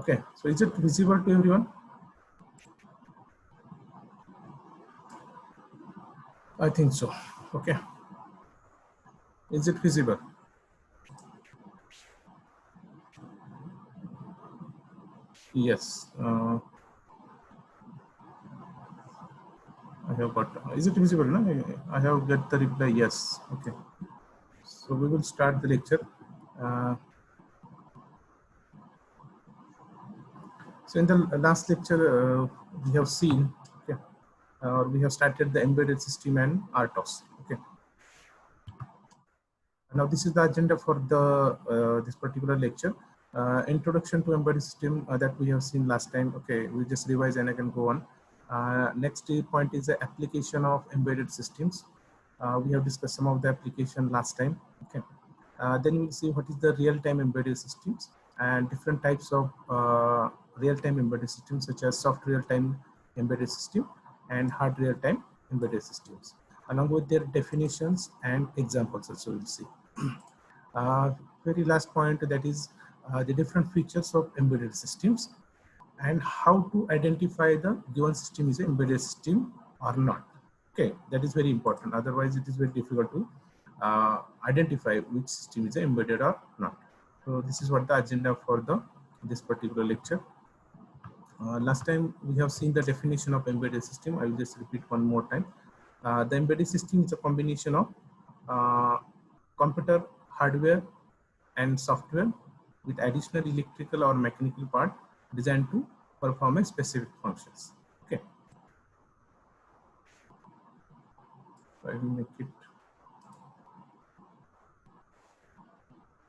Okay, so is it visible to everyone? I think so. Okay, is it visible? Yes, I have got. Is it visible? No? I have got the reply. Yes. Okay. So we will start the lecture. Uh, so in the last lecture, we have seen. Okay, we have started the embedded system and RTOS. Okay. Now this is the agenda for the this particular lecture. Introduction to embedded system that we have seen last time. Okay, we just revise and I can go on. Next point is the application of embedded systems. We have discussed some of the application last time. Okay. Then we'll see what is the real-time embedded systems and different types of real-time embedded systems such as soft real-time embedded system and hard real-time embedded systems, along with their definitions and examples also we'll see. Very last point, that is the different features of embedded systems and how to identify the given system is an embedded system or not. Okay, that is very important. Otherwise, it is very difficult to identify which system is embedded or not. So this is what the agenda for this particular lecture. Last time we have seen the definition of embedded system. I will just repeat one more time. The embedded system is a combination of computer hardware and software with additional electrical or mechanical part designed to perform a specific functions. Okay. So I will make it.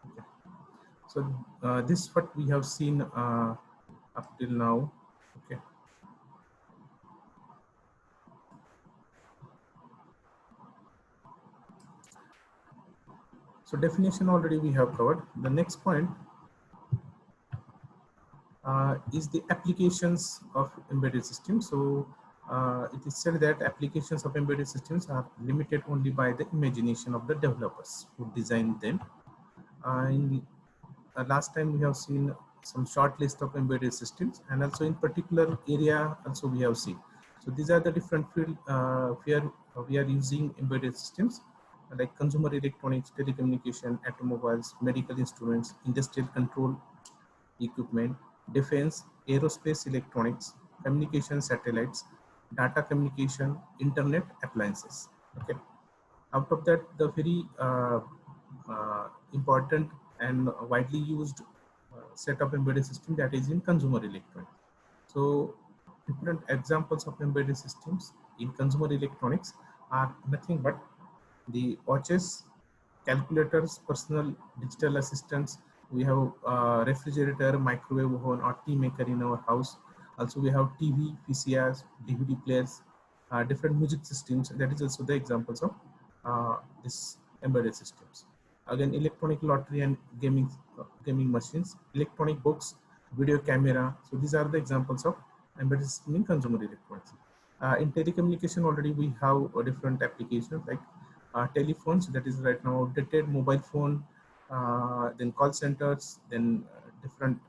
Okay. So this is what we have seen up till now. Okay. So definition already we have covered. The next point is the applications of embedded systems. So it is said that applications of embedded systems are limited only by the imagination of the developers who designed them. Last time we have seen some short list of embedded systems, and also in particular area also we have seen. So these are the different field where we are using embedded systems like consumer electronics, telecommunication, automobiles, medical instruments, industrial control equipment, defense, aerospace electronics, communication satellites, data communication, internet appliances. Okay. Out of that, the very important and widely used set of embedded system that is in consumer electronics. So different examples of embedded systems in consumer electronics are nothing but the watches, calculators, personal digital assistants. We have refrigerator, microwave oven, or tea maker in our house. Also, we have TV, VCRs, DVD players, different music systems. That is also the examples of this embedded systems. Again, electronic lottery and gaming machines, electronic books, video camera. So these are the examples of embedded system in consumer electronics. In telecommunication, already we have different applications like telephones, that is right now outdated, mobile phone, then call centers, then different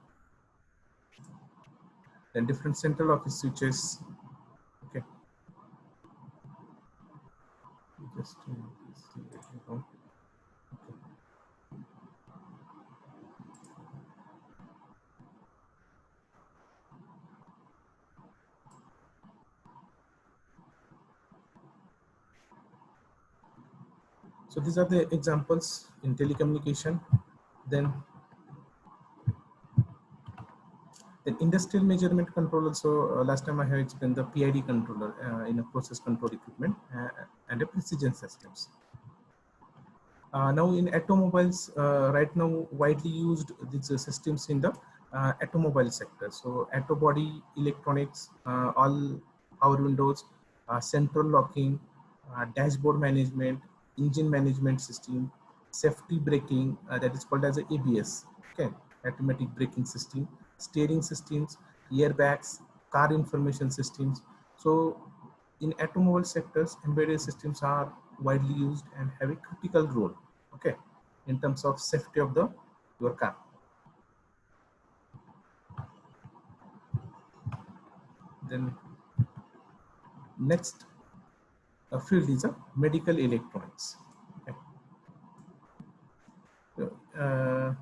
central office switches. Okay, just see. Okay. So these are the examples in telecommunication. Then industrial measurement control also, last time I have explained the PID controller in a process control equipment and a precision systems. Now in automobiles, right now widely used these systems in the automobile sector. So auto body electronics, all power windows, central locking, dashboard management, engine management system, safety braking, that is called as a ABS, okay, automatic braking system, steering systems, airbags, car information systems. So in automobile sectors, embedded systems are widely used and have a critical role, okay, in terms of safety of your car. Then next field is a medical electronics. Okay. So,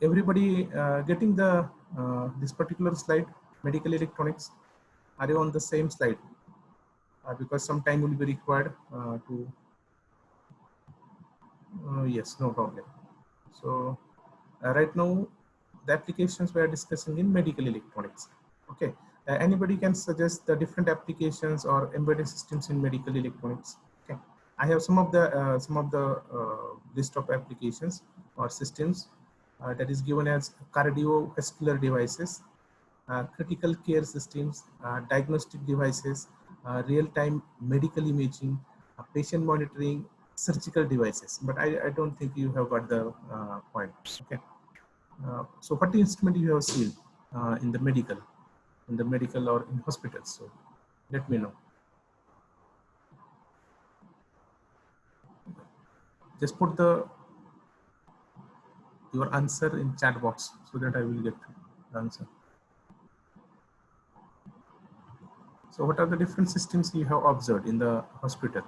everybody getting the this particular slide, medical electronics? Are you on the same slide? Because some time will be required to. Yes, no problem. So right now, the applications we are discussing in medical electronics. Okay. Anybody can suggest the different applications or embedded systems in medical electronics. Okay. I have some of the list of applications or systems that is given as cardiovascular devices, critical care systems, diagnostic devices, real-time medical imaging, patient monitoring, surgical devices. But I don't think you have got the point. Okay. So what instrument you have seen in the medical or in hospitals? So let me know. Just put your answer in chat box so that I will get the answer. So what are the different systems you have observed in the hospital?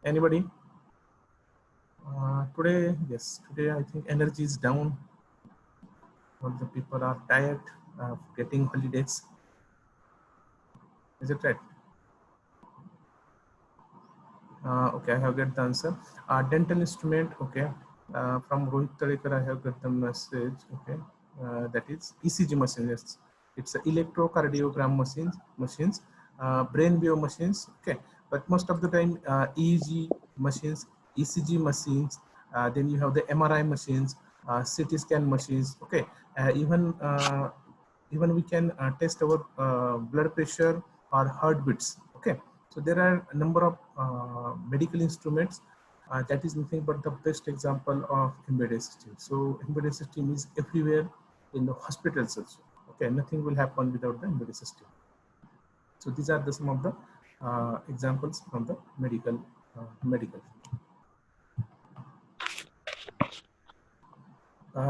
Anybody? Today, yes, today I think energy is down. All the people are tired of getting holidays. Is it right? Okay, I have got the answer. Dental instrument, okay. From Rohit Tadekar, I have got the message, okay. That is ECG machines. Yes. It's electrocardiogram machines, brain wave machines, okay. But most of the time, EEG machines, ECG machines, then you have the MRI machines, CT scan machines, okay. Even we can test our blood pressure or heartbeats, okay. So there are a number of medical instruments that is nothing but the best example of embedded system. So embedded system is everywhere in the hospitals also. Okay, nothing will happen without the embedded system. So these are some of the examples from the medical.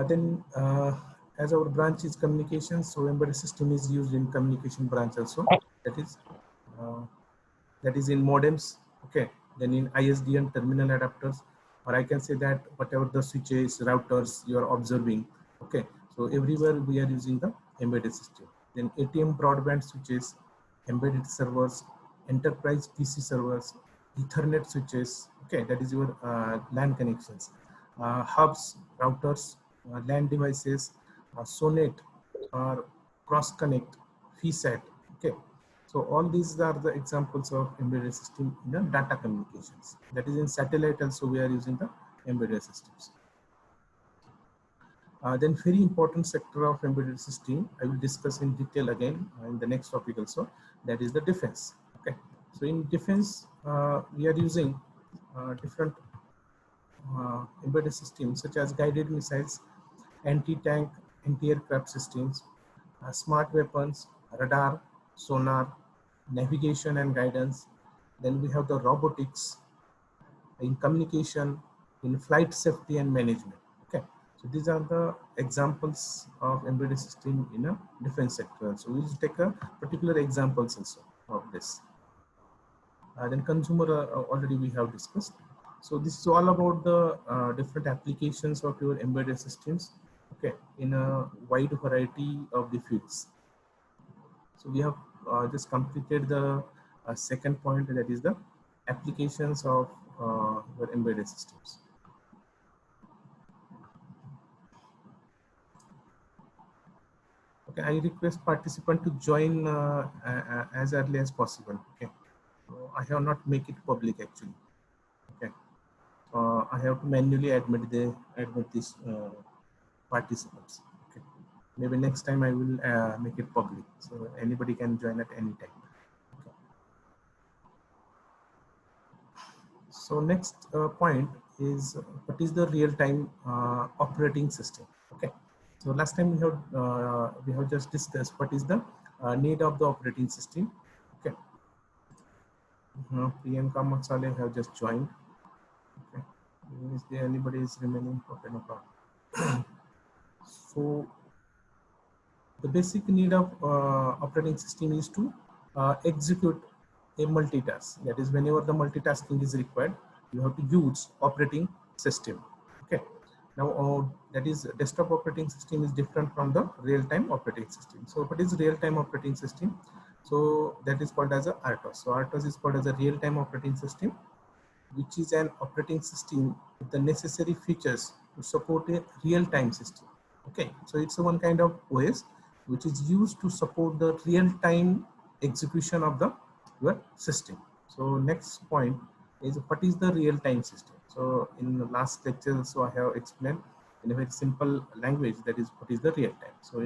Then as our branch is communication, so embedded system is used in communication branch also. That is in modems, okay. Then in ISDN terminal adapters, or I can say that whatever the switches, routers you are observing, okay. So everywhere we are using the embedded system. Then ATM broadband switches, embedded servers, enterprise PC servers, Ethernet switches, okay. That is your LAN connections, hubs, routers, LAN devices, SONET or cross connect, VSAT, okay. So all these are the examples of embedded system in the data communications. That is in satellite also we are using the embedded systems. Then very important sector of embedded system, I will discuss in detail again in the next topic also, that is the defense. Okay. So in defense, we are using different embedded systems such as guided missiles, anti-tank, anti-aircraft systems, smart weapons, radar, sonar, navigation and guidance. Then we have the robotics, in communication, in flight safety and management. Okay, so these are the examples of embedded system in a defense sector. So we'll take a particular examples also of this. Then consumer already we have discussed. So this is all about the different applications of your embedded systems, okay, in a wide variety of the fields. So we have just completed the second point, that is the applications of your embedded systems. Okay, I request participant to join as early as possible. Okay, so I have not make it public actually. Okay, I have to manually admit these participants. Okay, maybe next time I will make it public so anybody can join at any time. Okay. So next point is what is the real-time operating system? Okay. So last time we have just discussed what is the need of the operating system. Okay. Priyanka Matsale have just joined. Okay. Is there anybody is remaining? Okay, no problem. So the basic need of operating system is to execute a multitask. That is, whenever the multitasking is required, you have to use operating system. Okay. Now, that is desktop operating system is different from the real-time operating system. So, what is real-time operating system? So, that is called as a RTOS. So, RTOS is called as a real-time operating system, which is an operating system with the necessary features to support a real-time system. Okay, so it's a one kind of OS which is used to support the real-time execution of the your system. So next point is, what is the real-time system? So in the last lecture, so I have explained in a very simple language, that is what is the real-time. So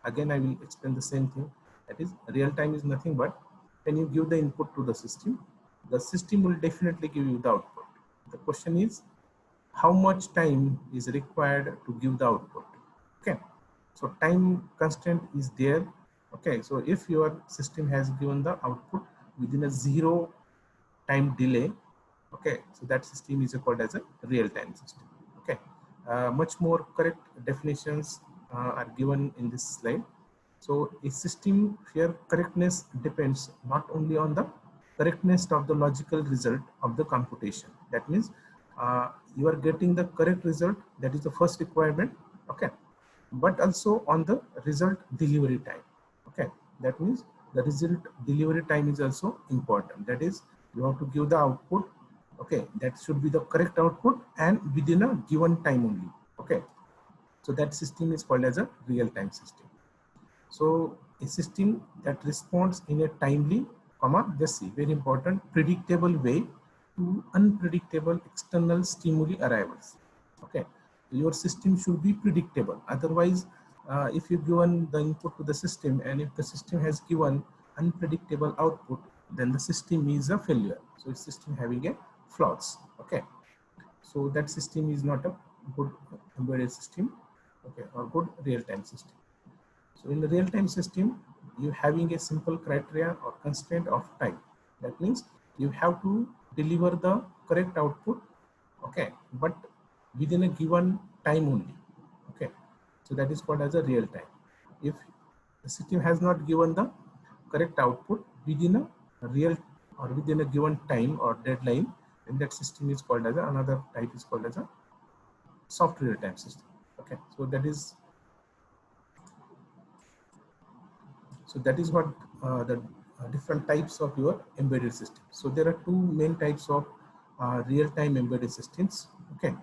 again I will explain the same thing. That is, real-time is nothing but when you give the input to the system will definitely give you the output. The question is, how much time is required to give the output? Okay, so time constraint is there. Okay, so if your system has given the output within a 0 time delay, okay, so that system is called as a real-time system. Okay, much more correct definitions are given in this slide. So a system here correctness depends not only on the correctness of the logical result of the computation. That means you are getting the correct result, that is the first requirement. Okay, but also on the result delivery time. Okay, that means the result delivery time is also important. That is, you have to give the output. Okay, that should be the correct output and within a given time only. Okay, so that system is called as a real-time system. So a system that responds in a timely, just see, very important, predictable way to unpredictable external stimuli arrivals. Okay, your system should be predictable. Otherwise, if you given the input to the system and if the system has given unpredictable output, then the system is a failure. So it's system having a flaws. Okay, so that system is not a good embedded system. Okay, or good real-time system. So in the real-time system, you having a simple criteria or constraint of time. That means you have to deliver the correct output, okay, but within a given time only. Okay, so that is called as a real time. If the system has not given the correct output within a real or within a given time or deadline, then that system is called as another type is called as a soft real-time system. Okay, so that is what the different types of your embedded system. So there are two main types of real-time embedded systems. Okay,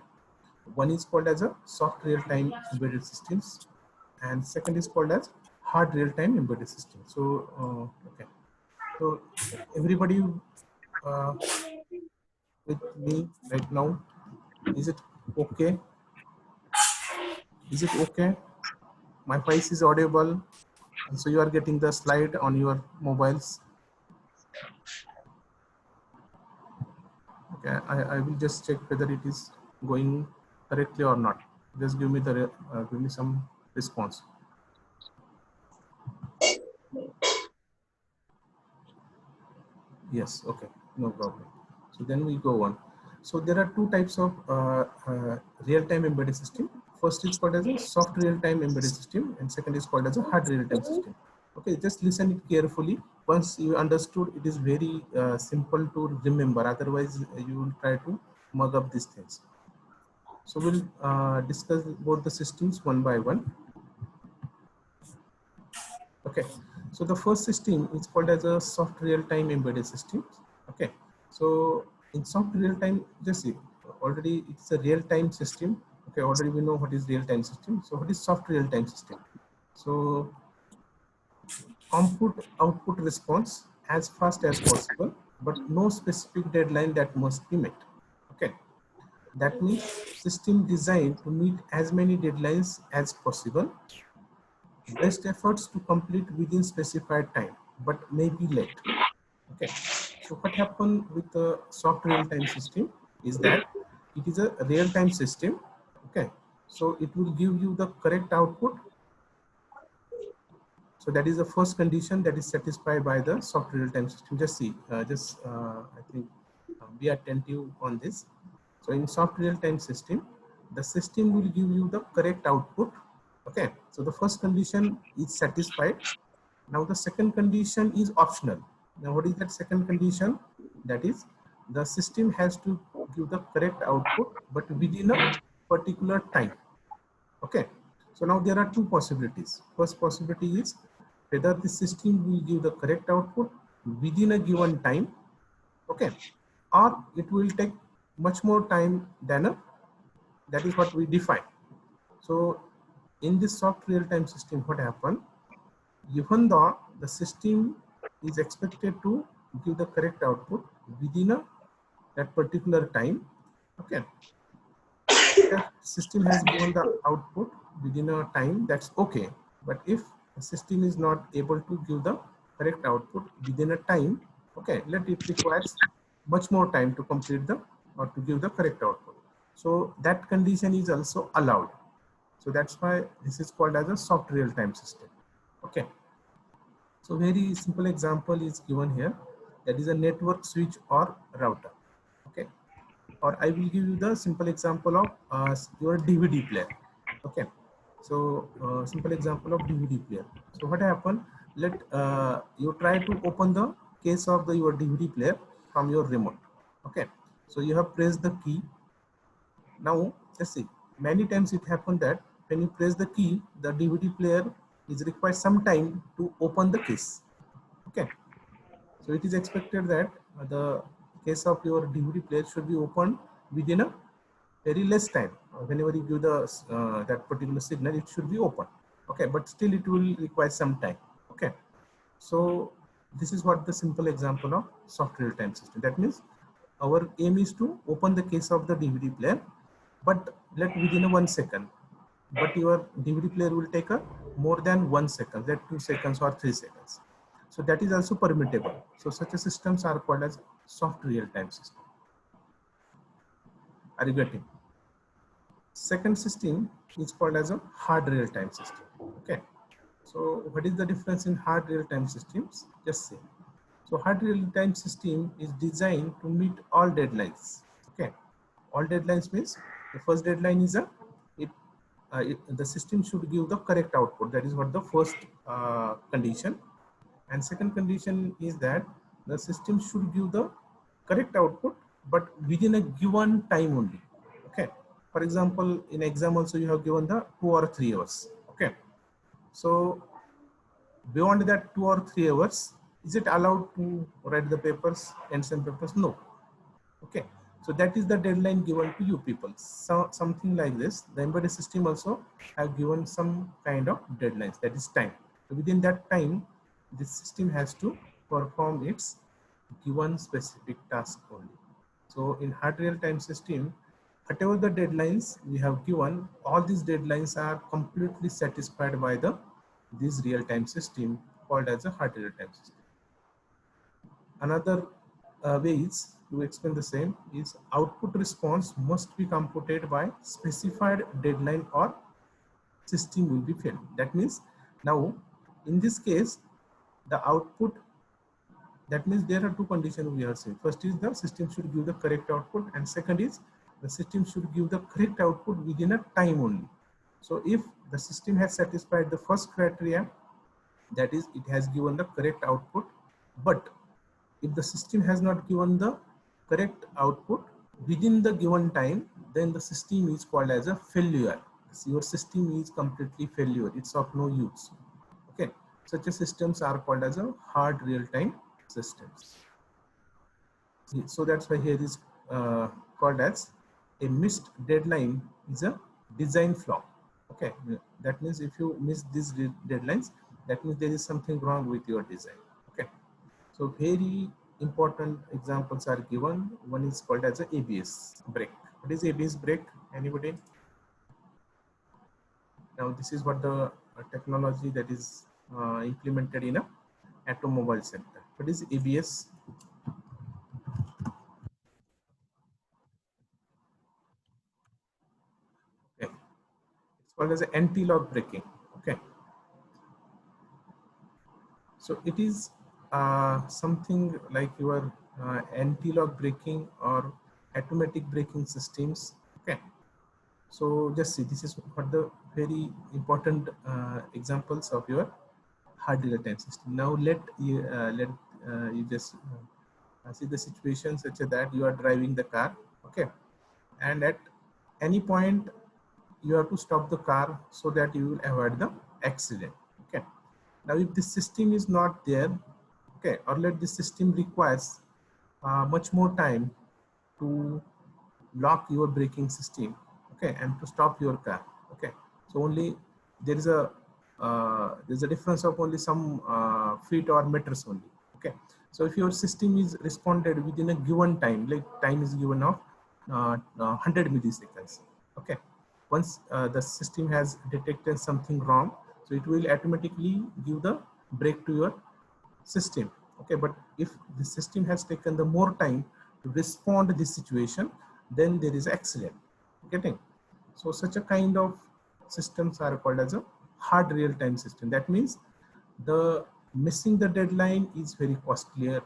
one is called as a soft real-time embedded systems, and second is called as hard real-time embedded system. So okay, so everybody with me right now, is it okay? Is it okay? My voice is audible, and so you are getting the slide on your mobiles. Okay, I will just check whether it is going correctly or not. Just give me the give me some response. Yes, okay, no problem. So then we go on. So there are two types of real-time embedded system. First is called as a soft real-time embedded system, and second is called as a hard real-time system. Okay, just listen it carefully. Once you understood, it is very simple to remember. Otherwise, you will try to mug up these things. So we'll discuss both the systems one by one. Okay, so the first system is called as a soft real-time embedded system. Okay, so in soft real-time, just see, already it's a real-time system. Okay, already we know what is real-time system. So what is soft real-time system? So output response as fast as possible, but no specific deadline that must be met. Okay, that means system designed to meet as many deadlines as possible. Best efforts to complete within specified time, but may be late. Okay, so what happened with the soft real-time system is that it is a real-time system. Okay, so it will give you the correct output. So that is the first condition that is satisfied by the soft real-time system. Just see, I think be attentive on this. So in soft real-time system, the system will give you the correct output. Okay, so the first condition is satisfied. Now the second condition is optional. Now what is that second condition? That is, the system has to give the correct output, but within a particular time. Okay, so now there are two possibilities. First possibility is whether the system will give the correct output within a given time. Okay, or it will take much more time than a, that is what we define. So in this soft real-time system, what happened? Even though the system is expected to give the correct output within a that particular time, okay, the system has given the output within a time, that's okay. But if the system is not able to give the correct output within a time, okay, let it requires much more time to complete the or to give the correct output. So that condition is also allowed. So that's why this is called as a soft real-time system. Okay. So very simple example is given here. That is a network switch or router. Okay. Or I will give you the simple example of your DVD player. Okay. So simple example of DVD player. So what happened? Let you try to open the case of your DVD player from your remote. Okay. So you have pressed the key. Now let's see. Many times it happened that when you press the key, the DVD player is required some time to open the case. Okay. So it is expected that the case of your DVD player should be opened within a very less time. Whenever you give the that particular signal, it should be open. Okay, but still it will require some time. Okay, so this is what the simple example of soft real-time system. That means our aim is to open the case of the DVD player, but let within a 1 second. But your DVD player will take a more than 1 second, that 2 seconds or 3 seconds. So that is also permittable. So such a systems are called as soft real-time system. Are you getting? Second system is called as a hard real-time system. Okay. So what is the difference in hard real-time systems? Just see. So hard real-time system is designed to meet all deadlines. Okay. All deadlines means the first deadline is the system should give the correct output. That is what the first condition. And second condition is that the system should give the correct output, but within a given time only. Okay. For example, in exam also you have given the 2 or 3 hours. Okay. So beyond that 2 or 3 hours, is it allowed to write the papers and send papers? No. Okay. So that is the deadline given to you people. So something like this, the embedded system also have given some kind of deadlines, that is time. So within that time, the system has to perform its given specific task only. So in hard real-time system, whatever the deadlines we have given, all these deadlines are completely satisfied by this real-time system called as a hard real-time system. Another ways to explain the same is output response must be computed by specified deadline or system will be failed. That means now in this case, the output, that means there are two conditions we are saying. First is the system should give the correct output, and second is the system should give the correct output within a time only. So if the system has satisfied the first criteria, that is it has given the correct output, but if the system has not given the correct output within the given time, then the system is called as a failure. So your system is completely failure. It's of no use. Okay. Such a systems are called as a hard real-time systems. So that's why here is called as a missed deadline is a design flaw. Okay. That means if you miss these deadlines, that means there is something wrong with your design. Okay. So very important examples are given. One is called as a ABS brake. What is ABS brake? Anybody? Now this is what the technology that is implemented in a automobile sector. What is ABS? Okay. It's called as anti-lock braking. Okay. So it is something like your anti-lock braking or automatic braking systems. Okay, so just see, this is what the very important examples of your hard real-time system. Now let you just see the situation such that you are driving the car, okay, and at any point you have to stop the car so that you will avoid the accident. Okay, now if this system is not there, okay, or let this system requires much more time to lock your braking system, okay, and to stop your car, okay, so only there is a there's a difference of only some feet or meters only, okay. So if your system is responded within a given time, like time is given of 100 milliseconds, okay, once the system has detected something wrong, so it will automatically give the brake to your system, okay. But if the system has taken the more time to respond to this situation, then there is accident, getting. So such a kind of systems are called as a hard real-time system. That means the missing the deadline is very costlier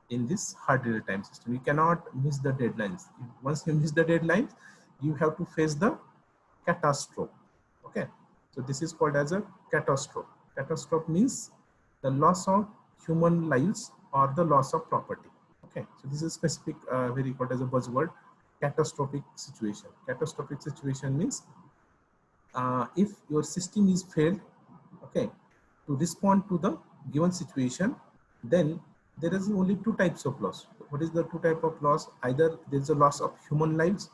in this hard real-time system. You cannot miss the deadlines. Once you miss the deadlines, you have to face the catastrophe, okay. So this is called as a catastrophe. Catastrophe means the loss of human lives or the loss of property, okay. So this is specific, very called as a buzzword, catastrophic situation. Catastrophic situation means if your system is failed, okay, to respond to the given situation, then there is only two types of loss. What is the two type of loss? Either there is a loss of human lives,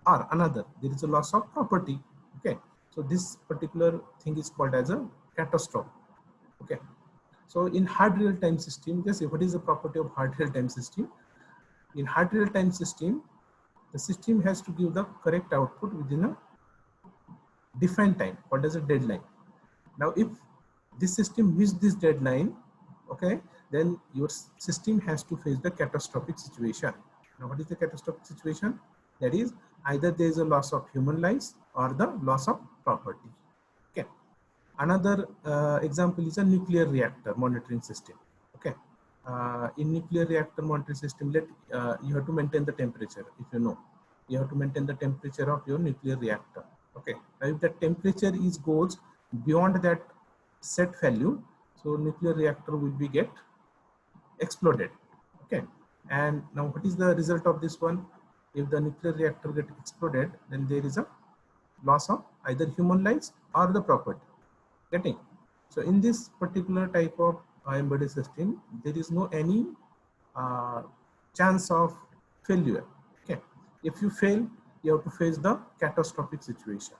or another there is a loss of property, okay. So this particular thing is called as a catastrophe, okay. So in hard real-time system, just what is the property of hard real-time system? In hard real-time system, the system has to give the correct output within a defined time, called as a deadline. Now if this system missed this deadline, okay, then your system has to face the catastrophic situation. Now what is the catastrophic situation? That is, either there is a loss of human lives or the loss of property, okay. Another example is a nuclear reactor monitoring system, okay. In nuclear reactor monitoring system, you have to maintain the temperature. If you know, you have to maintain the temperature of your nuclear reactor, okay. Now if the temperature goes beyond that set value, so nuclear reactor will be get exploded, okay. And now what is the result of this one? If the nuclear reactor get exploded, then there is a loss of either human lives or the property, getting. So in this particular type of embedded system, there is no any chance of failure, okay. If you fail, you have to face the catastrophic situation,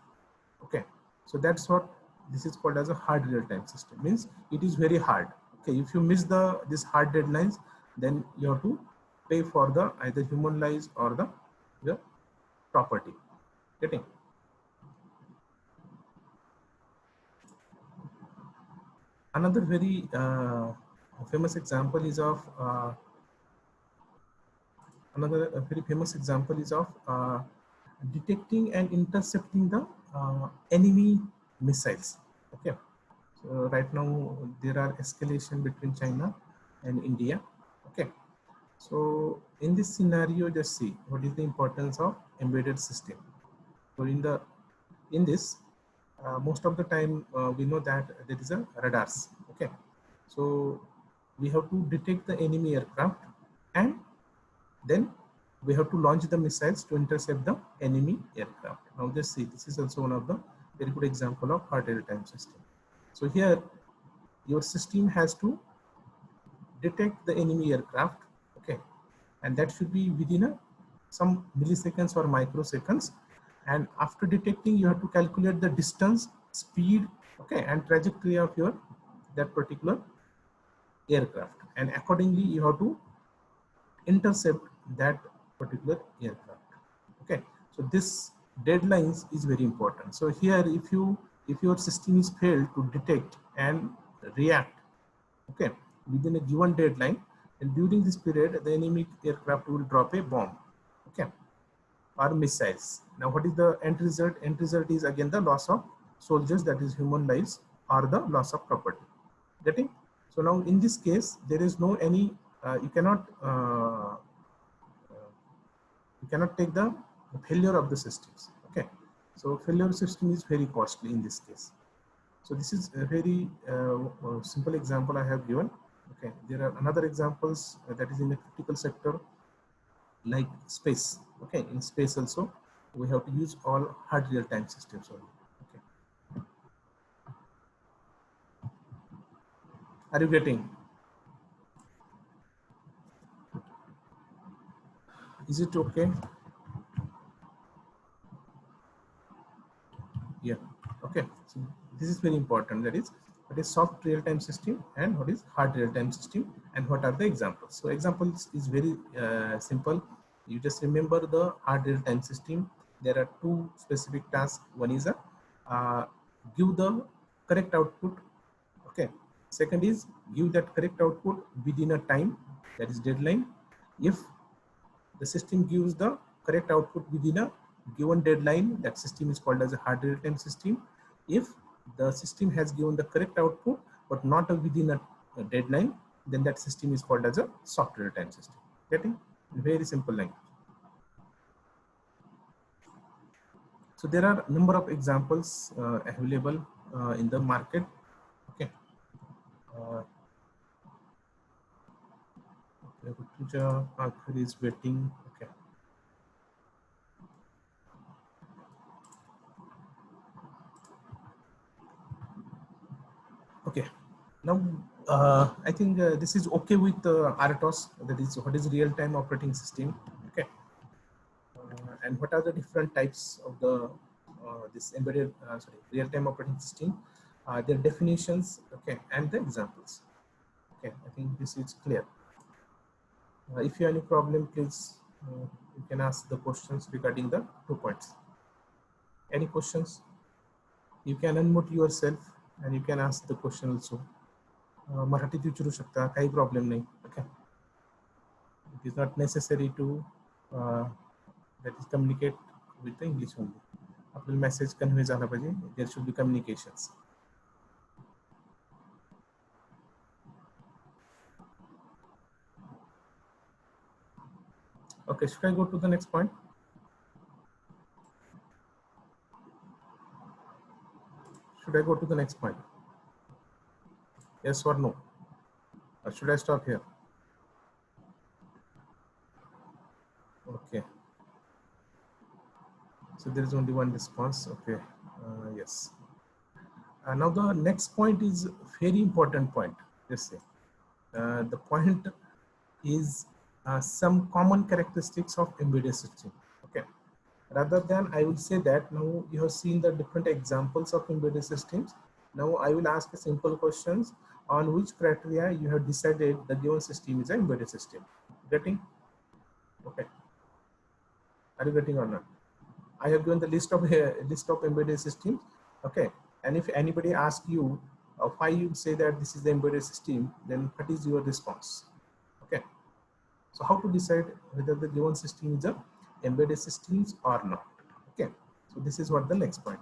okay. So that's what this is called as a hard real-time system. Means it is very hard, okay. If you miss this hard deadlines, then you have to pay for the either human lives or the property, getting. Another very famous example is of very famous example is of detecting and intercepting the enemy missiles, okay. So right now there are escalation between China and India, okay. So in this scenario, just see what is the importance of embedded system. So in this most of the time we know that there is a radars, okay. So we have to detect the enemy aircraft, and then we have to launch the missiles to intercept the enemy aircraft. Now just see, this is also one of the very good example of hard real-time system. So here your system has to detect the enemy aircraft, okay, and that should be within some milliseconds or microseconds. And after detecting, you have to calculate the distance, speed, okay, and trajectory of your that particular aircraft, and accordingly you have to intercept that particular aircraft, okay. So this deadlines is very important. So here if your system is failed to detect and react, okay, within a given deadline, and during this period the enemy aircraft will drop a bomb, okay, or missiles. Now what is the end result? End result is again the loss of soldiers, that is human lives, or the loss of property, getting. So now in this case there is no any you cannot You cannot take the failure of the systems. Okay, so failure system is very costly in this case. So this is a very simple example I have given. Okay, there are another examples that is in the critical sector like space. Okay, in space also we have to use all hard real-time systems only. Okay, are you getting? Is it okay? Yeah. Okay. So this is very important. That is, what is soft real-time system and what is hard real-time system, and what are the examples. So examples is very simple. You just remember the hard real-time system. There are two specific tasks. One is a give the correct output. Okay. Second is give that correct output within a time, that is deadline. If the system gives the correct output within a given deadline, that system is called as a hard real-time system. If the system has given the correct output but not within a deadline, then that system is called as a soft real-time system. Getting? Very simple language. So there are a number of examples available in the market. Okay. Okay, is waiting. Okay. Okay. Now, I think this is okay with RTOS. That is, what is real-time operating system? Okay. And what are the different types of the this embedded real-time operating system? Their definitions, okay, and the examples. Okay, I think this is clear. If you have any problem, please you can ask the questions regarding the 2 points. Any questions? You can unmute yourself and you can ask the question also. मराठीत विचारू शकता, काही problem नाही. Okay, it is not necessary to that is communicate with the English only. आपल्याला message convey झाला पाहिजे. There should be communications. Okay, should I go to the next point? Should I go to the next point? Yes or no? Or should I stop here? Okay. So there is only one response. Okay. Yes. Now the next point is very important point. Let's say the point is some common characteristics of embedded system. Okay. Rather than I will say that now you have seen the different examples of embedded systems. Now I will ask a simple questions on which criteria you have decided the given system is an embedded system. Getting? Okay. Are you getting or not? I have given the list of embedded systems. Okay. And if anybody asks you why you say that this is the embedded system, then what is your response? Okay. So how to decide whether the given system is a embedded systems or not? Okay. So this is what the next point.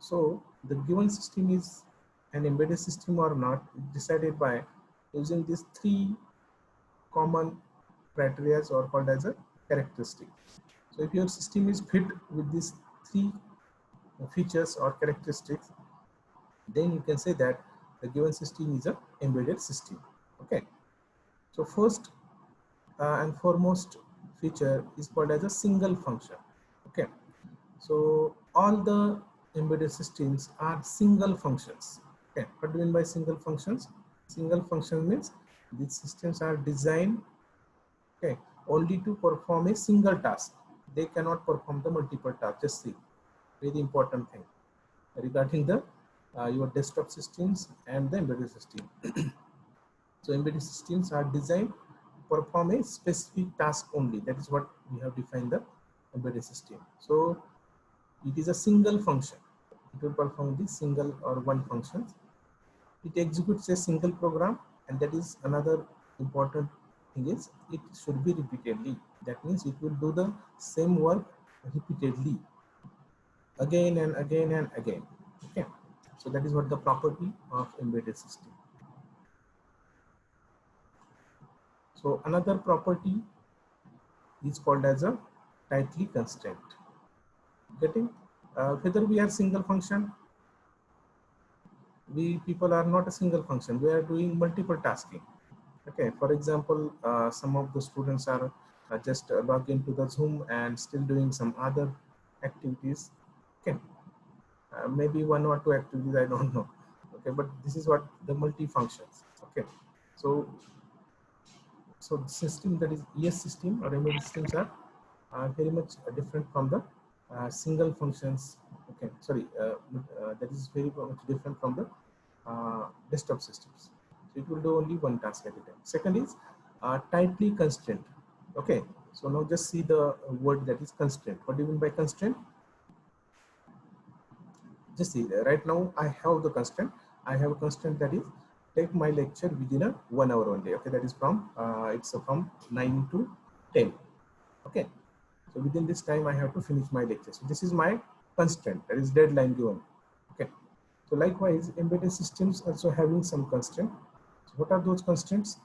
So the given system is an embedded system or not decided by using these 3 common criteria or called as a characteristic. So if your system is fit with these 3 features or characteristics, then you can say that the given system is a embedded system. Okay. So first and foremost feature is called as a single function. Okay. So all the embedded systems are single functions. Okay. What do you mean by single functions? Single function means these systems are designed, okay, only to perform a single task. They cannot perform the multiple tasks. Just see, very important thing regarding the your desktop systems and the embedded system. So embedded systems are designed to perform a specific task only. That is what we have defined the embedded system. So it is a single function. It will perform the single or one function. It executes a single program, and that is another important thing is it should be repeatedly. That means it will do the same work repeatedly, again and again and again. Okay. So that is what the property of embedded system. So another property is called as a tightly constrained. Getting whether we are single function, we people are not a single function, we are doing multiple tasking. Okay, for example, some of the students are just log into the Zoom and still doing some other activities. Okay, maybe one or two activities, I don't know. Okay, but this is what the multi-functions. Okay, so the system that is ES system or embedded systems are very much different from the single functions. Okay, sorry, that is very much different from the desktop systems. So it will do only one task at a time. Second is tightly constrained. Okay, so now just see the word that is constraint. What do you mean by constraint? Just see, right now I have the constraint. I have a constraint that is take my lecture within a 1 hour only. Okay, that is from it's from 9 to 10. Okay, so within this time I have to finish my lecture. So this is my constraint, that is deadline given. Okay, so likewise embedded systems also having some constraint. So what are those constraints?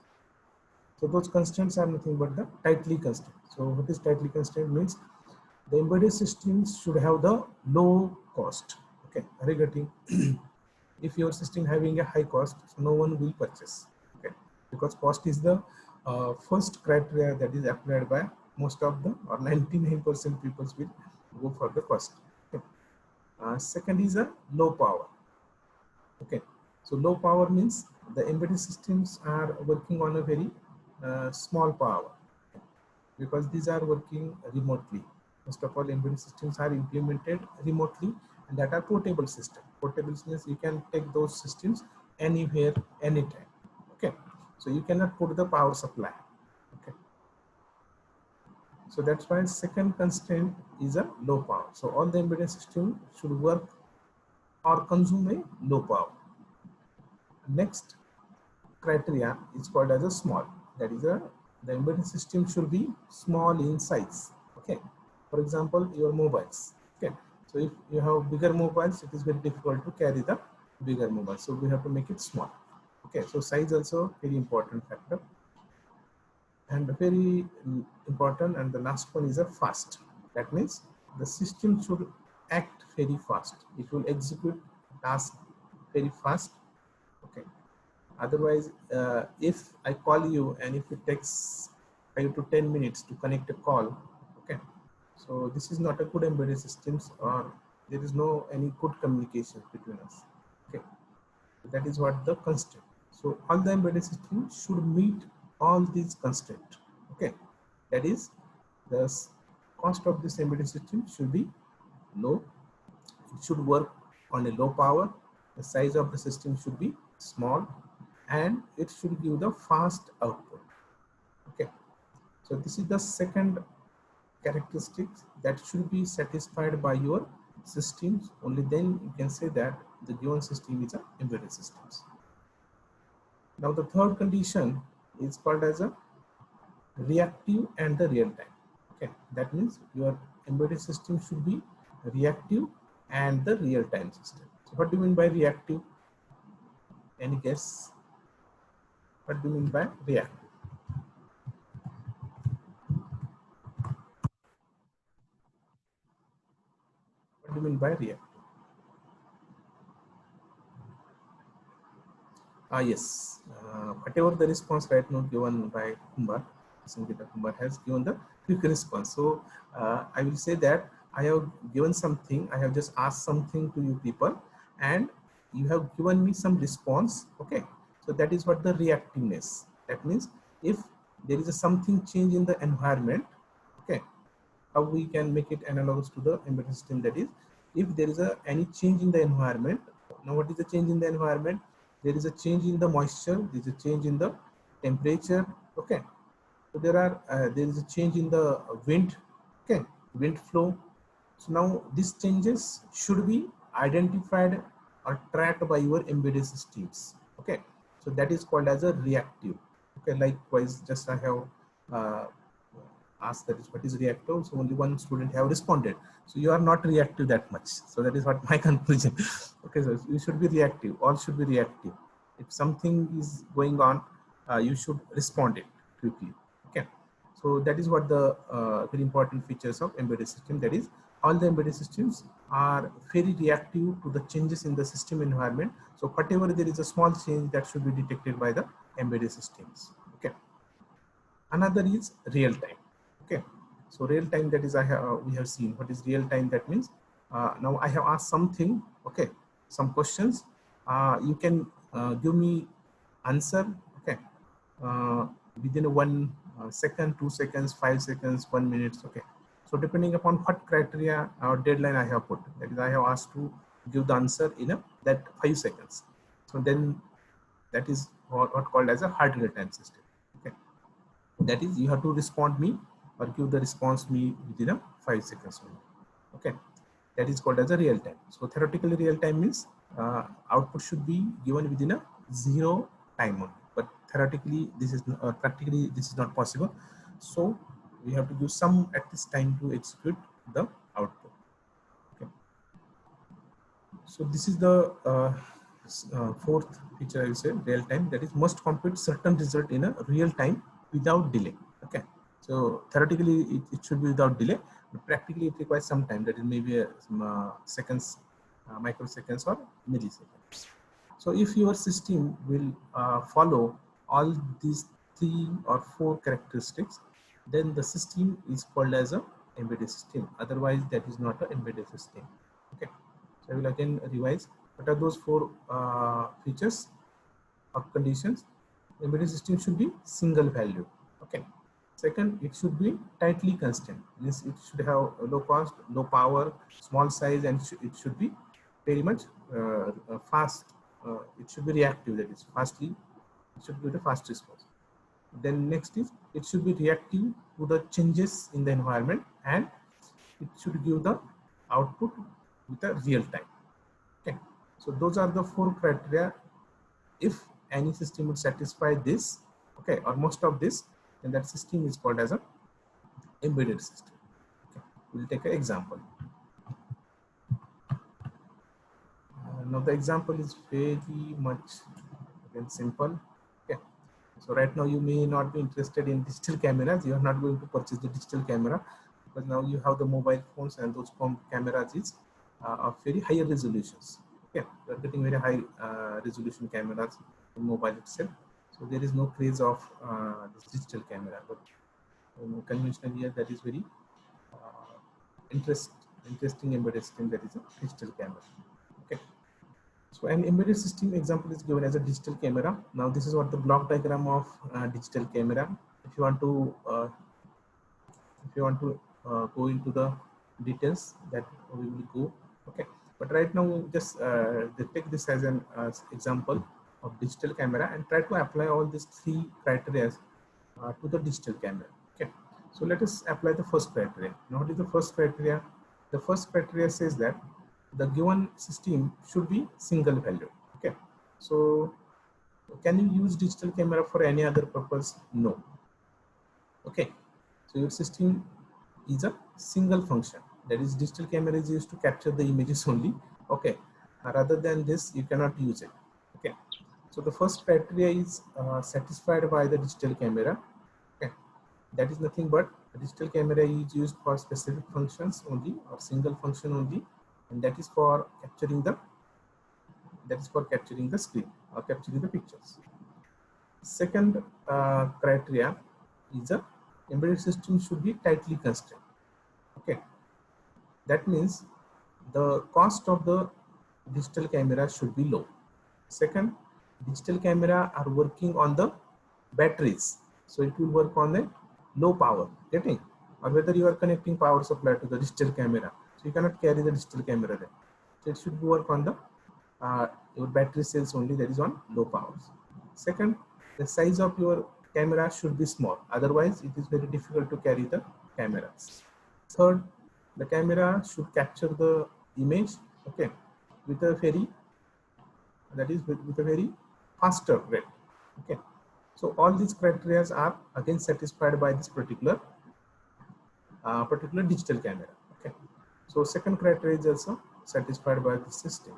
So those constraints are nothing but the tightly constrained. So what is tightly constrained means the embedded systems should have the low cost. Okay, are you getting? If your system having a high cost, so no one will purchase. Okay, because cost is the first criteria that is applied by most of the or 99% people will go for the cost. Okay. Second is a low power. Okay, so low power means the embedded systems are working on a very small power because these are working remotely. First of all, embedded systems are implemented remotely and that are portable systems. Portable means you can take those systems anywhere, anytime. Okay, so you cannot put the power supply. Okay, so that's why second constraint is a low power. So all the embedded system should work or consume a low power. Next criteria is called as a small. That is the embedded system should be small in size. Okay, for example, your mobiles. Okay, so if you have bigger mobiles, it is very difficult to carry the bigger mobile. So we have to make it small. Okay, so size also very important factor. And very important, and the last one is a fast. That means the system should act very fast. It will execute task very fast. Okay, otherwise if I call you and if it takes 5 to 10 minutes to connect a call, okay, so this is not a good embedded systems, or there is no any good communication between us. Okay, that is what the constraint. So all the embedded systems should meet all these constraints. Okay, that is the cost of this embedded system should be low. It should work on a low power. The size of the system should be small, and it should give the fast output. Okay, so this is the second characteristics that should be satisfied by your systems. Only then you can say that the given system is a embedded systems. Now the third condition is called as a reactive and the real time. Okay, that means your embedded system should be reactive and the real time system. So what do you mean by reactive? Any guess? What do you mean by reactive? What do you mean by reactive? Yes, whatever the response right now given by Kumar, Sangeeta Kumar has given the quick response. So I will say that I have given something, I have just asked something to you people, and you have given me some response. Okay, so that is what the reactiveness. That means if there is a something change in the environment, okay, how we can make it analogous to the embedded system, that is if there is any change in the environment. Now what is the change in the environment? There is a change in the moisture, there is a change in the temperature. Okay, so there is a change in the wind. Okay, wind flow. So now these changes should be identified or tracked by your embedded systems. Okay, so that is called as a reactive. Okay, likewise, just I have asked that is what is reactive. So only one student have responded. So you are not reactive that much. So that is what my conclusion. Okay, so you should be reactive. All should be reactive. If something is going on, you should respond it quickly. Okay. So that is what the very important features of embedded system. That is, all the embedded systems are very reactive to the changes in the system environment. So whatever there is a small change, that should be detected by the embedded systems. Okay. Another is real time. Okay. So real time, that is, we have seen what is real time. That means now I have asked something. Okay. Some questions. You can give me answer. Okay. uh, within 1 second, 2 seconds, 5 seconds, 1 minute. Okay. So depending upon what criteria or deadline I have put, that is, I have asked to give the answer in that 5 seconds. So then that is what called as a hard real-time system. Okay. That is, you have to respond me or give the response me within 5 seconds only. Okay. That is called as a real time. So theoretically, real time means output should be given within a zero time only. But theoretically, this is practically this is not possible. So we have to give some at this time to execute the output. Okay. So this is the fourth feature, I will say, real time. That is, must compute certain result in a real time without delay. Okay. So theoretically, it should be without delay, but practically it requires some time. That is maybe some seconds, microseconds, or milliseconds. So if your system will follow all these 3 or 4 characteristics, then the system is called as a embedded system. Otherwise, that is not an embedded system. Okay. So I will again revise. What are those 4 features or conditions? Embedded system should be single value. Okay. Second, it should be tightly constrained. Means it should have low cost, low power, small size, and it should be very much fast. It should be reactive. That is, fastly. It should be the fast response. Then next is, it should be reactive to the changes in the environment, and it should give the output with a real time. Okay. So those are the 4 criteria. If any system would satisfy this, okay, or most of this, then that system is called as a embedded system. Okay. We'll take an example. Now the example is very much again simple. Okay. So right now you may not be interested in digital cameras. You are not going to purchase the digital camera, because now you have the mobile phones, and those cameras is of very higher resolutions. Okay, you are getting very high resolution cameras in mobile itself. So there is no craze of this digital camera, but in conventional here, that is very interesting embedded system, that is a digital camera. Okay. So an embedded system example is given as a digital camera. Now this is what the block diagram of digital camera. If you want to go into the details, that we will go. Okay. But right now, just take this as an example of digital camera and try to apply all these 3 criteria to the digital camera. Okay. So let us apply the first criteria. Now, what is the first criteria? The first criteria says that the given system should be single value. Okay. So can you use digital camera for any other purpose? No. Okay. So your system is a single function. That is, digital camera is used to capture the images only. Okay. Rather than this, you cannot use it. Okay. So the first criteria is satisfied by the digital camera. Okay. That is nothing but a digital camera is used for specific functions only, or single function only, and that is for capturing the screen or capturing the pictures. Second criteria is a embedded system should be tightly constrained. Okay, that means the cost of the digital camera should be low. Second, digital camera are working on the batteries, so it will work on a low power, getting, or whether you are connecting power supply to the digital camera, so you cannot carry the digital camera there. So it should work on the your battery cells only, that is on low powers. Second, the size of your camera should be small, otherwise it is very difficult to carry the cameras. Third, the camera should capture the image, okay, with a very faster rate. Okay, so all these criteria are again satisfied by this particular digital camera. Okay, so second criteria is also satisfied by the system.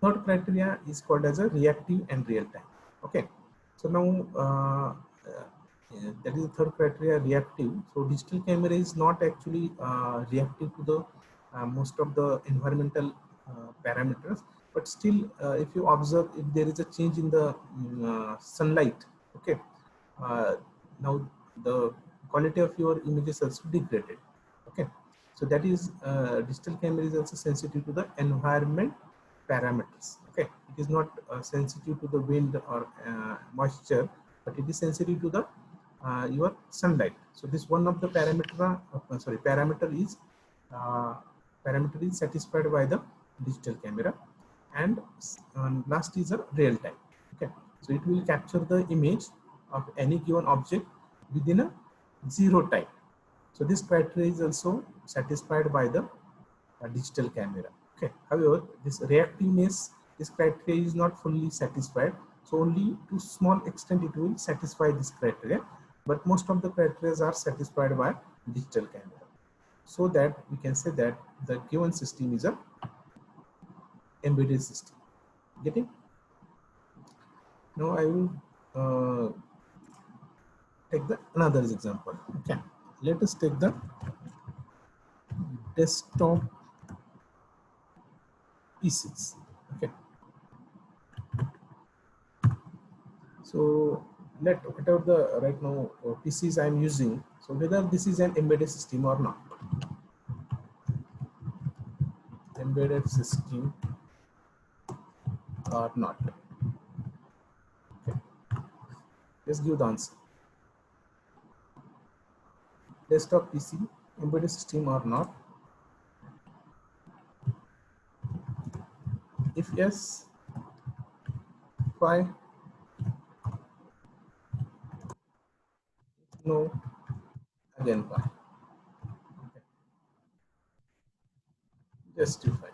Third criteria is called as a reactive and real time. Okay, so now That is the third criteria, reactive. So digital camera is not actually reactive to the most of the environmental parameters, but still if you observe, if there is a change in the sunlight, okay, uh, now the quality of your images also degraded. Okay, so that is digital camera is also sensitive to the environment parameters. Okay, it is not sensitive to the wind or moisture, but it is sensitive to the your sunlight. So this one of the parameter is uh, satisfied by the digital camera, and last is a real time. Okay, so it will capture the image of any given object within a zero time. So this criteria is also satisfied by the digital camera. Okay, however, this reactiveness, this criteria is not fully satisfied. So only to small extent it will satisfy this criteria, but most of the criteria are satisfied by digital camera. So that we can say that the given system is a embedded system. Getting? Now I will take the another example. Okay, let us take the desktop PCs. Okay, so let whatever the right now PCs I am using, so whether this is an embedded system or not. Embedded system or not. Okay, let's give the answer. Desktop PC, embedded system or not? If yes, why? No, again why? Okay. Justify.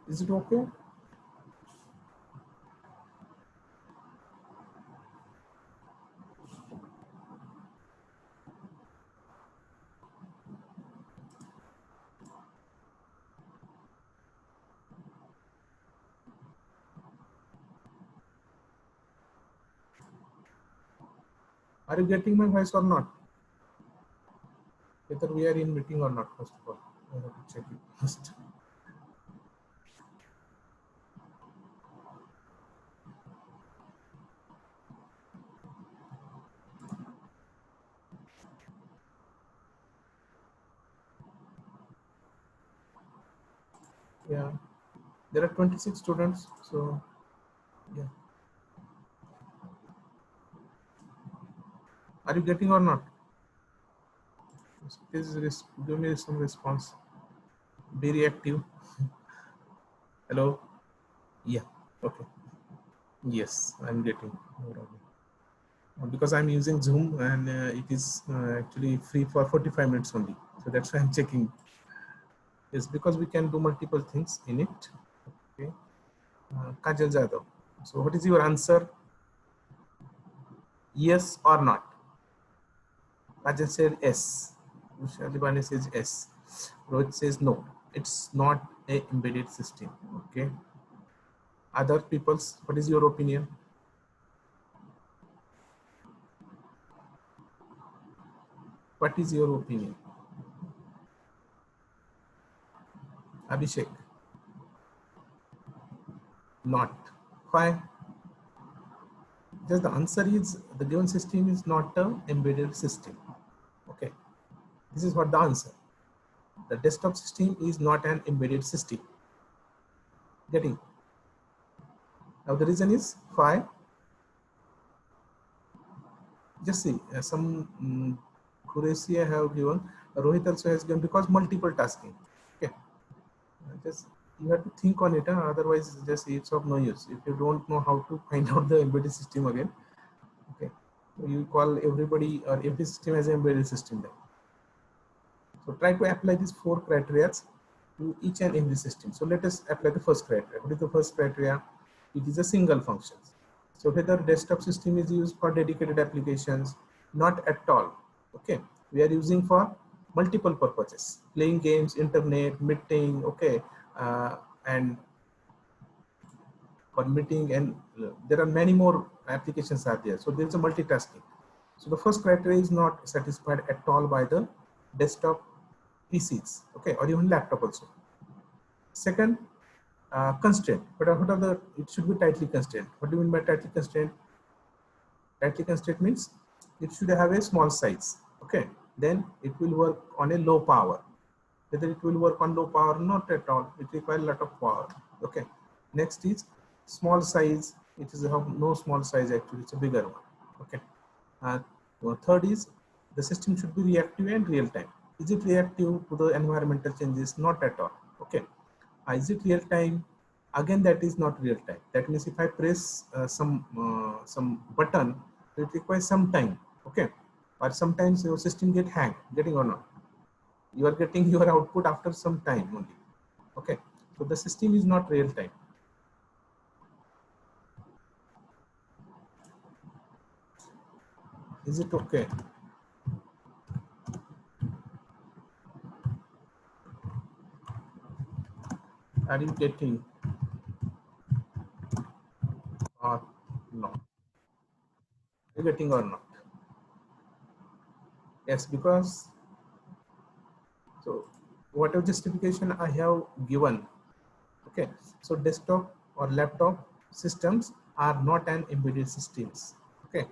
Is it okay? Are you getting my voice or not? Whether we are in meeting or not, first of all, I have to check it first. Yeah, there are 26 students, so yeah. Are you getting or not? Please give me some response. Be reactive. Hello. Yeah. Okay. Yes, I'm getting. No problem. Because I'm using Zoom and it is actually free for 45 minutes only. So that's why I'm checking. Yes, because we can do multiple things in it. Okay. Kajal Jadhav. So what is your answer? Yes or not? Kajal said yes. Shalibani says yes. Rohit says no. It's not a embedded system. Okay. Other people's, what is your opinion? What is your opinion? Abhishek? Not. Why? Just the answer is the given system is not an embedded system. Okay. This is what the answer. The desktop system is not an embedded system. Getting? Now the reason is why? Just see some Qureshi I have given. Rohit also has given because multiple tasking. Okay. Just you have to think on it. Otherwise, just it's of no use. If you don't know how to find out the embedded system again, okay, so you call everybody or every system as an embedded system then. So try to apply these 4 criteria to each and every system. So let us apply the first criteria. What is the first criteria? It is a single function. So whether desktop system is used for dedicated applications, not at all. Okay, we are using for multiple purposes, playing games, internet, meeting, okay, and for meeting, and there are many more applications are there. So there's a multitasking. So the first criteria is not satisfied at all by the desktop PCs, okay, or even laptop also. Second, constraint. But what are the? It should be tightly constrained. What do you mean by tightly constrained? Tightly constrained means it should have a small size. Okay, then it will work on a low power. Whether it will work on low power, not at all. It requires a lot of power. Okay. Next is small size. It is have no small size actually. It's a bigger one. Okay. Third is the system should be reactive and real time. Is it reactive to the environmental changes? Not at all. Okay. Is it real time? Again, that is not real time. That means if I press some button, it requires some time. Okay. Or sometimes your system getting or not. You are getting your output after some time only. Okay. So the system is not real time. Is it okay? Are you getting or not? Are you getting or not? Yes, because so whatever justification I have given, okay, so desktop or laptop systems are not an embedded systems. Okay,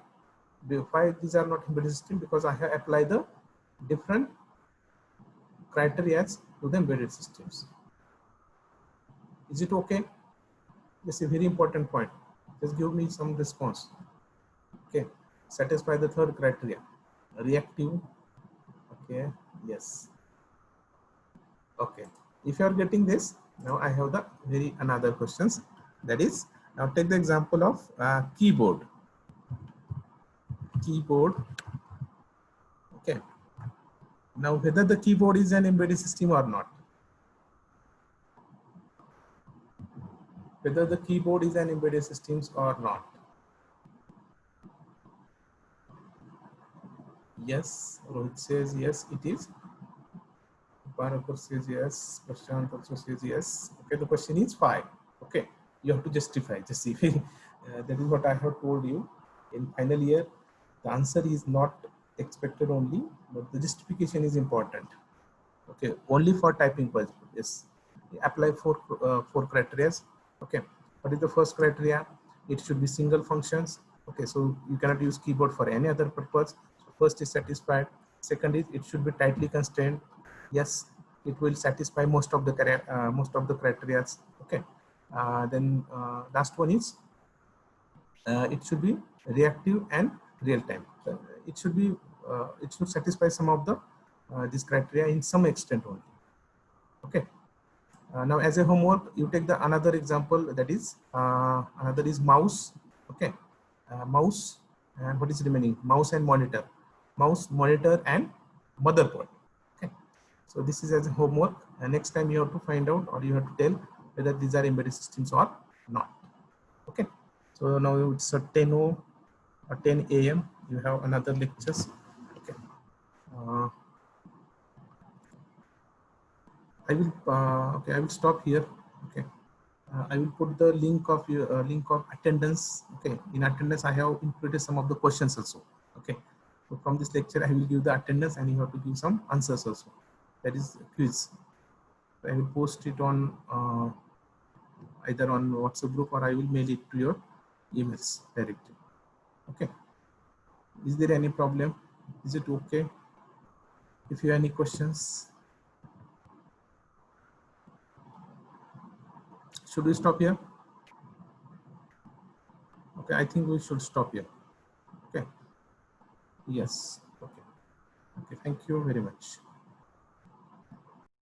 why these are not embedded system? Because I have applied the different criteria to the embedded systems. Is it okay? This is a very important point. Just give me some response. Okay, satisfy the third criteria. Reactive. Okay, yes. Okay, if you are getting this, now I have the very another questions. That is, now take the example of keyboard. Keyboard. Okay. Now whether the keyboard is an embedded system or not. Whether the keyboard is an embedded systems or not. Yes, Rohit says yes, it is. Barakur says yes. Prashant also says yes. Okay, the question is 5. Okay, you have to justify. Just see, that is what I have told you. In final year, the answer is not expected only, but the justification is important. Okay, only for typing purpose. Yes, apply four criteria. Okay, what is the first criteria? It should be single functions. Okay, so you cannot use keyboard for any other purpose. So first is satisfied. Second is it should be tightly constrained. Yes, it will satisfy most of the criteria. Okay, then last one is it should be reactive and real time. It should be it should satisfy some of the this criteria in some extent only. Okay. Now as a homework, you take the another example, that is another is mouse. Okay, mouse, and what is remaining? Mouse and monitor, mouse, monitor, and motherboard. Okay, so this is as a homework, and next time you have to find out, or you have to tell whether these are embedded systems or not. Okay, so now it's a 10 or 10 a.m. You have another lectures. Okay. I will okay. I will stop here. Okay. I will put the link of your link of attendance. Okay. In attendance, I have included some of the questions also. Okay. So from this lecture, I will give the attendance, and you have to give some answers also. That is quiz. I will post it on either on WhatsApp group, or I will mail it to your emails directly. Okay. Is there any problem? Is it okay? If you have any questions, should we stop here? Okay, I think we should stop here. Okay. Yes. Okay. Okay. Thank you very much.